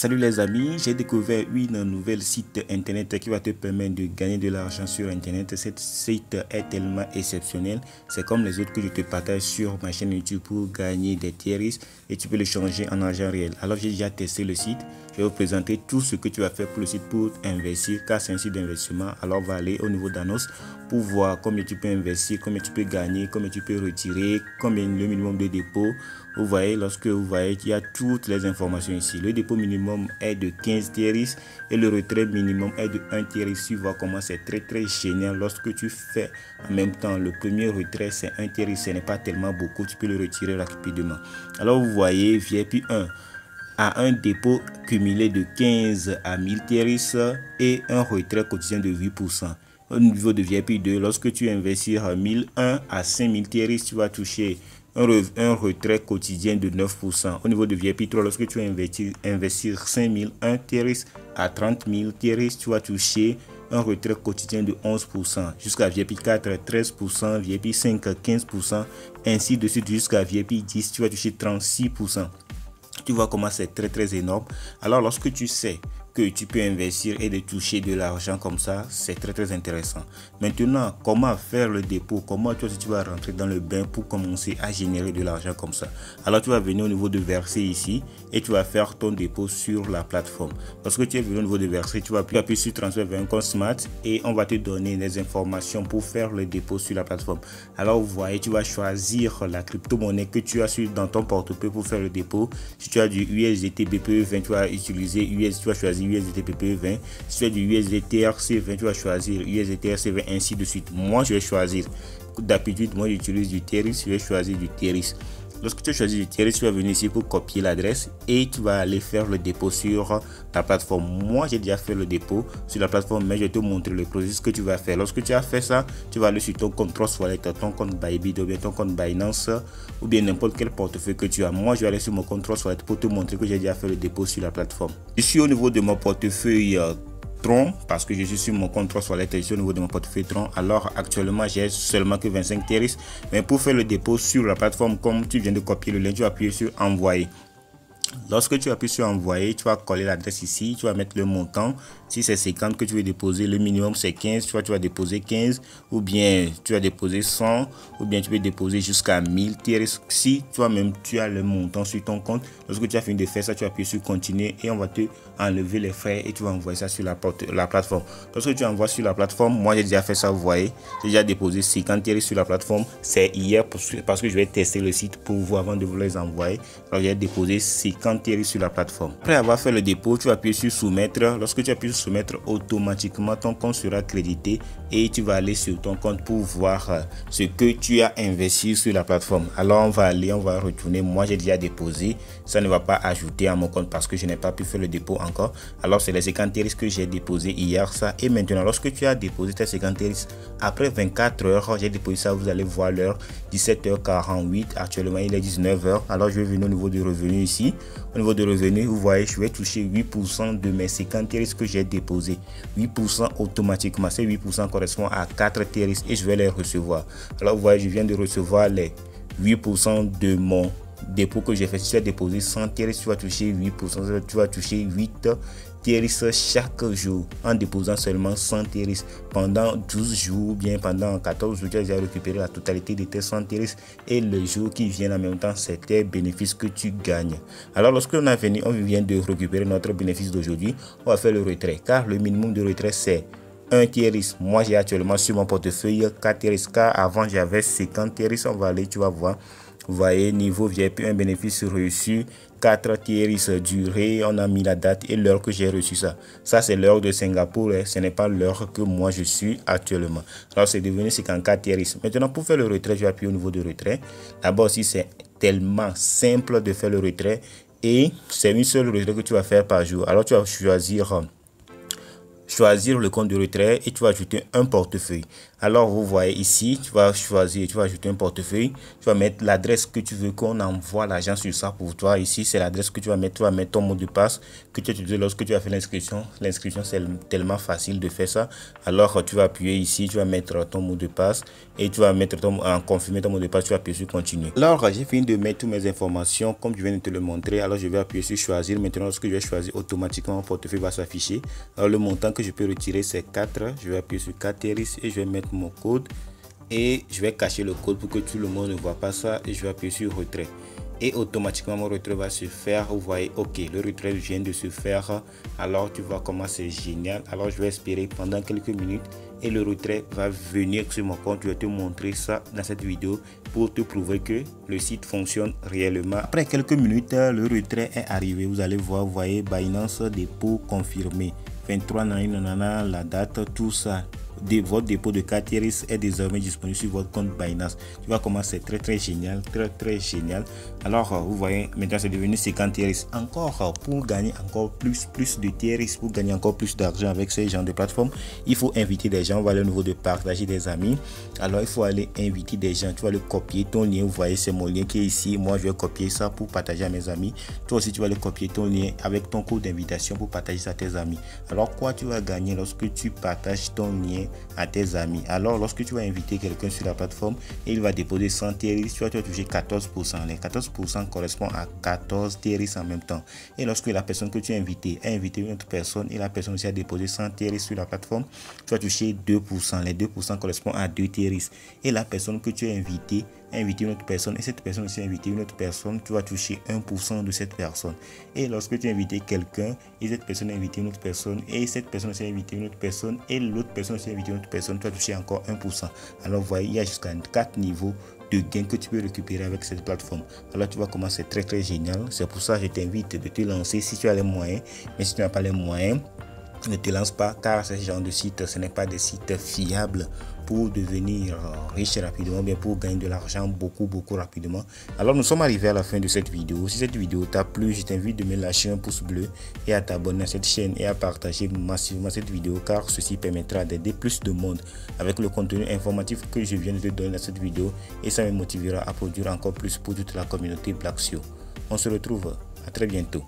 Salut les amis, j'ai découvert une nouvelle site internet qui va te permettre de gagner de l'argent sur internet. Cette site est tellement exceptionnelle, c'est comme les autres que je te partage sur ma chaîne YouTube pour gagner des tiers et tu peux le changer en argent réel. Alors j'ai déjà testé le site, je vais vous présenter tout ce que tu vas faire pour le site pour investir car c'est un site d'investissement. Alors on va aller au niveau d'annonce pour voir combien tu peux investir, combien tu peux gagner, combien tu peux retirer, combien le minimum de dépôt. Vous voyez, lorsque vous voyez qu'il y a toutes les informations ici. Le dépôt minimum est de 15 tiers et le retrait minimum est de 1 tiers. Tu vois comment c'est très génial. Lorsque tu fais en même temps le premier retrait, c'est 1 tiers. Ce n'est pas tellement beaucoup. Tu peux le retirer rapidement. Alors vous voyez, VIP 1 a un dépôt cumulé de 15 à 1000 tiers et un retrait quotidien de 8%. Au niveau de VIP 2, lorsque tu investis 1001 à 5000 tiers, tu vas toucher un retrait quotidien de 9%. Au niveau de VIP 3, lorsque tu investir 5001 tiers à 30 000 tiers, tu vas toucher un retrait quotidien de 11%. Jusqu'à VIP 4, 13%, VIP 5, 15%, ainsi de suite jusqu'à VIP 10, tu vas toucher 36%. Tu vois comment c'est très énorme. Alors lorsque tu sais que tu peux investir et de toucher de l'argent comme ça, c'est très intéressant. Maintenant, comment faire le dépôt? Comment toi tu vas rentrer dans le bain pour commencer à générer de l'argent comme ça? Alors tu vas venir au niveau de verser ici et tu vas faire ton dépôt sur la plateforme. Lorsque tu es venu au niveau de verser, tu vas appuyer sur transfert vers un compte Smart et on va te donner des informations pour faire le dépôt sur la plateforme. Alors vous voyez, tu vas choisir la crypto-monnaie que tu as dans ton portefeuille pour faire le dépôt. Si tu as du USDT BPE20, tu vas utiliser tu vas choisir USDT BPE20. Si tu as du USDT TRC20, tu vas choisir USDT TRC20, ainsi de suite. Moi, je vais choisir, d'habitude, moi j'utilise du TRX, je vais choisir du TRX. Lorsque tu choisis du TRX, tu vas venir ici pour copier l'adresse et tu vas aller faire le dépôt sur la plateforme. Moi, j'ai déjà fait le dépôt sur la plateforme, mais je vais te montrer le processus que tu vas faire. Lorsque tu as fait ça, tu vas aller sur ton compte Trust Wallet, ton compte Bybit ou bien ton compte Binance ou bien n'importe quel portefeuille que tu as. Moi, je vais aller sur mon compte Trust Wallet pour te montrer que j'ai déjà fait le dépôt sur la plateforme. Je suis au niveau de mon portefeuille Tron, parce que je suis sur mon compte Trust Wallet, je suis au niveau de mon portefeuille Tron. Alors actuellement j'ai seulement que 25 tiers, mais pour faire le dépôt sur la plateforme, comme tu viens de copier le lien, tu vas appuyer sur envoyer. Lorsque tu appuies sur envoyer, tu vas coller l'adresse ici, tu vas mettre le montant. Si c'est 50 que tu veux déposer, le minimum c'est 15, tu vas déposer 15, ou bien tu vas déposer 100, ou bien tu peux déposer jusqu'à 1000 tiers. Si toi-même tu as le montant sur ton compte, lorsque tu as fini de faire ça, tu appuies sur continuer et on va te enlever les frais et tu vas envoyer ça sur la plateforme. Lorsque tu envoies sur la plateforme, moi j'ai déjà fait ça, vous voyez, j'ai déjà déposé 50 tiers sur la plateforme. C'est hier parce que je vais tester le site pour vous avant de vous les envoyer. Alors j'ai déposé 50 tiers sur la plateforme. Après avoir fait le dépôt, tu vas appuyer sur soumettre. Lorsque tu appuies sur soumettre, automatiquement ton compte sera crédité et tu vas aller sur ton compte pour voir ce que tu as investi sur la plateforme. Alors on va retourner. Moi j'ai déjà déposé, ça ne va pas ajouter à mon compte parce que je n'ai pas pu faire le dépôt encore. Alors c'est les 50 tiers que j'ai déposé hier, ça. Et maintenant lorsque tu as déposé tes 50 tiers, après 24 heures, j'ai déposé ça, vous allez voir l'heure, 17h48. Actuellement il est 19h. Alors je vais venir au niveau du revenu ici. Au niveau de revenus, vous voyez, je vais toucher 8% de mes 50 tiers que j'ai déposé. 8% automatiquement. Ces 8% correspond à 4 tiers et je vais les recevoir. Alors vous voyez, je viens de recevoir les 8% de mon dépôt que j'ai fait. Si tu as déposé 100 tiers, tu vas toucher 8%. Tu vas toucher 8 tiers chaque jour en déposant seulement 100 tiers pendant 12 jours ou bien pendant 14 jours. Tu as déjà récupéré la totalité de tes 100 tiers et le jour qui vient en même temps, c'est tes bénéfices que tu gagnes. Alors lorsque on vient de récupérer notre bénéfice d'aujourd'hui, on va faire le retrait car le minimum de retrait c'est 1 tiers. Moi j'ai actuellement sur mon portefeuille 4 tiers car avant j'avais 50 tiers. On va aller, tu vas voir. Vous voyez, niveau VIP, un bénéfice reçu, 4 tiers durée, on a mis la date et l'heure que j'ai reçu ça. Ça, c'est l'heure de Singapour, ce n'est pas l'heure que moi je suis actuellement. Alors, c'est devenu 54 tiers. Maintenant, pour faire le retrait, je vais appuyer au niveau de retrait. D'abord, si c'est tellement simple de faire le retrait et c'est une seule retrait que tu vas faire par jour. Alors, tu vas choisir choisir le compte de retrait et tu vas ajouter un portefeuille. Alors vous voyez ici, tu vas choisir, tu vas ajouter un portefeuille, tu vas mettre l'adresse que tu veux qu'on envoie l'argent sur ça pour toi. Ici c'est l'adresse que tu vas mettre ton mot de passe que tu as utilisé lorsque tu as fait l'inscription. L'inscription c'est tellement facile de faire ça. Alors tu vas appuyer ici, tu vas mettre ton mot de passe et tu vas mettre confirmer ton mot de passe, tu vas appuyer sur continuer. Alors j'ai fini de mettre toutes mes informations comme je viens de te le montrer. Alors je vais appuyer sur choisir. Maintenant lorsque je vais choisir, automatiquement mon portefeuille va s'afficher. Alors le montant que je peux retirer c'est 4. Je vais appuyer sur 4 TRX et je vais mettre mon code et je vais cacher le code pour que tout le monde ne voit pas ça et je vais appuyer sur retrait et automatiquement mon retrait va se faire. Vous voyez, ok, le retrait vient de se faire. Alors tu vois comment c'est génial. Alors je vais espérer pendant quelques minutes et le retrait va venir sur mon compte. Je vais te montrer ça dans cette vidéo pour te prouver que le site fonctionne réellement. Après quelques minutes, le retrait est arrivé. Vous allez voir, vous voyez, Binance dépôt confirmé 23 nanana, la date, tout ça. Votre dépôt de 4 TRX est désormais disponible sur votre compte Binance. Tu vois comment c'est très génial, très génial. Alors vous voyez, maintenant c'est devenu 50 TRX. Encore pour gagner encore plus de TRX, pour gagner encore plus d'argent avec ces genres de plateformes, il faut inviter des gens. On va aller au niveau de partager des amis. Alors il faut aller inviter des gens. Tu vas le copier ton lien. Vous voyez, c'est mon lien qui est ici. Moi je vais copier ça pour partager à mes amis. Toi aussi tu vas le copier ton lien avec ton code d'invitation pour partager ça à tes amis. Alors quoi tu vas gagner lorsque tu partages ton lien à tes amis? Alors lorsque tu vas inviter quelqu'un sur la plateforme et il va déposer 100 TRX, tu vas toucher 14%. Les 14% correspondent à 14 TRX en même temps. Et lorsque la personne que tu as invité a invité une autre personne et la personne aussi a déposé 100 TRX sur la plateforme, tu vas toucher 2%. Les 2% correspondent à 2 TRX. Et la personne que tu as invité a invité une autre personne et cette personne aussi a invité une autre personne, tu vas toucher 1% de cette personne. Et lorsque tu as invité quelqu'un et cette personne a invité une autre personne et cette personne aussi a invité une autre personne et l'autre personne aussi a invité une autre personne, tu vas toucher encore 1%. Alors vous voyez, il y a jusqu'à 4 niveaux de gains que tu peux récupérer avec cette plateforme. Alors tu vois comment c'est très génial. C'est pour ça que je t'invite de te lancer si tu as les moyens. Mais si tu n'as pas les moyens, ne te lance pas, car ce genre de site, ce n'est pas des sites fiables pour devenir riche rapidement, bien pour gagner de l'argent beaucoup rapidement. Alors nous sommes arrivés à la fin de cette vidéo. Si cette vidéo t'a plu, je t'invite de me lâcher un pouce bleu et à t'abonner à cette chaîne et à partager massivement cette vidéo, car ceci permettra d'aider plus de monde avec le contenu informatif que je viens de te donner dans cette vidéo et ça me motivera à produire encore plus pour toute la communauté Blacksio. On se retrouve à très bientôt.